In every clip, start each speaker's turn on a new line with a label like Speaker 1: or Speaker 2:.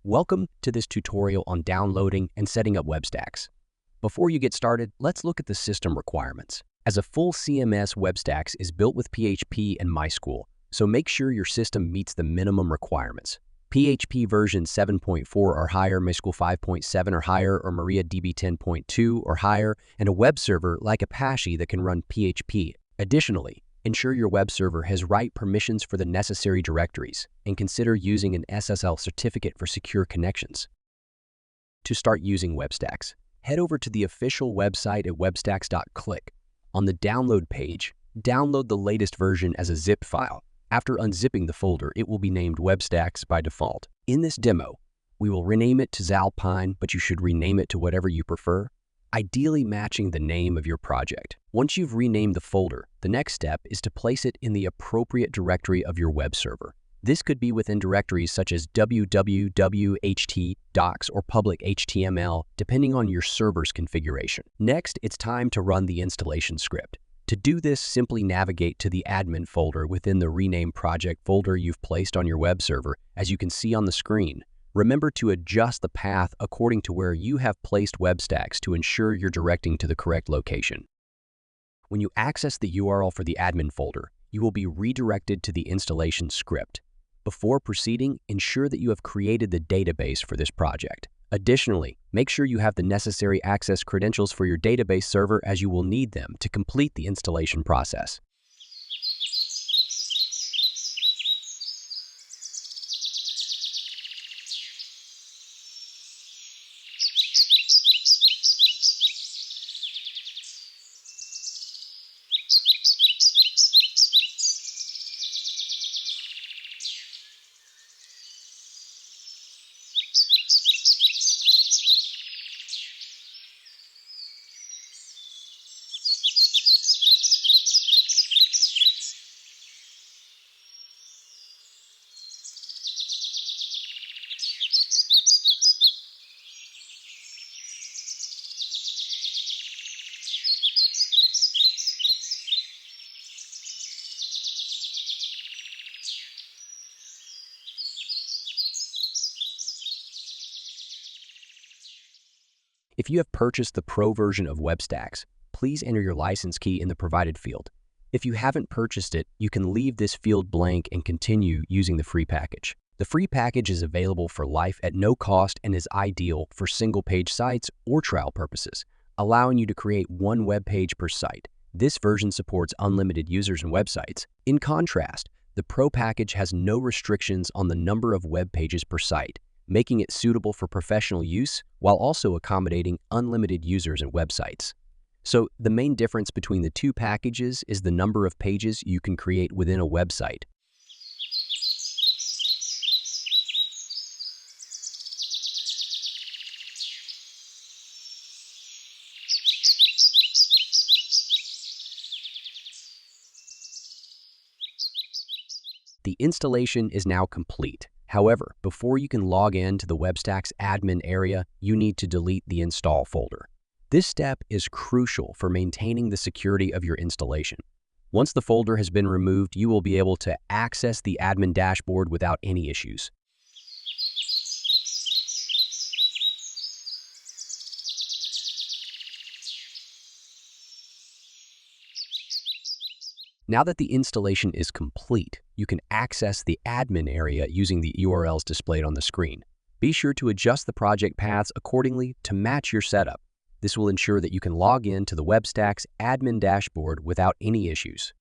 Speaker 1: Welcome to this tutorial on downloading and setting up WebStacks. Before you get started, let's look at the system requirements. As a full CMS, WebStacks is built with PHP and MySQL, so make sure your system meets the minimum requirements. PHP version 7.4 or higher, MySQL 5.7 or higher, or MariaDB 10.2 or higher, and a web server like Apache that can run PHP. Additionally, ensure your web server has right permissions for the necessary directories, and consider using an SSL certificate for secure connections. To start using WebStacks, head over to the official website at webstacks.click. On the download page, download the latest version as a zip file. After unzipping the folder, it will be named WebStacks by default. In this demo, we will rename it to Zalpine, but you should rename it to whatever you prefer, ideally matching the name of your project. Once you've renamed the folder, the next step is to place it in the appropriate directory of your web server. This could be within directories such as www, htdocs, or public HTML, depending on your server's configuration. Next, it's time to run the installation script. To do this, simply navigate to the admin folder within the rename project folder you've placed on your web server, as you can see on the screen. Remember to adjust the path according to where you have placed WebStacks to ensure you're directing to the correct location. When you access the URL for the admin folder, you will be redirected to the installation script. Before proceeding, ensure that you have created the database for this project. Additionally, make sure you have the necessary access credentials for your database server, as you will need them to complete the installation process. If you have purchased the Pro version of WebStacks, please enter your license key in the provided field. If you haven't purchased it, you can leave this field blank and continue using the free package. The free package is available for life at no cost and is ideal for single-page sites or trial purposes, allowing you to create one web page per site. This version supports unlimited users and websites. In contrast, the Pro package has no restrictions on the number of web pages per site, making it suitable for professional use while also accommodating unlimited users and websites. So the main difference between the two packages is the number of pages you can create within a website. The installation is now complete. However, before you can log in to the WebStacks admin area, you need to delete the install folder. This step is crucial for maintaining the security of your installation. Once the folder has been removed, you will be able to access the admin dashboard without any issues. Now that the installation is complete, you can access the admin area using the URLs displayed on the screen. Be sure to adjust the project paths accordingly to match your setup. This will ensure that you can log in to the WebStacks admin dashboard without any issues.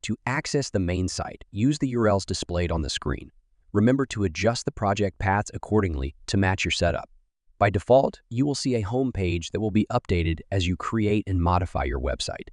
Speaker 1: To access the main site, use the URLs displayed on the screen. Remember to adjust the project paths accordingly to match your setup. By default, you will see a home page that will be updated as you create and modify your website.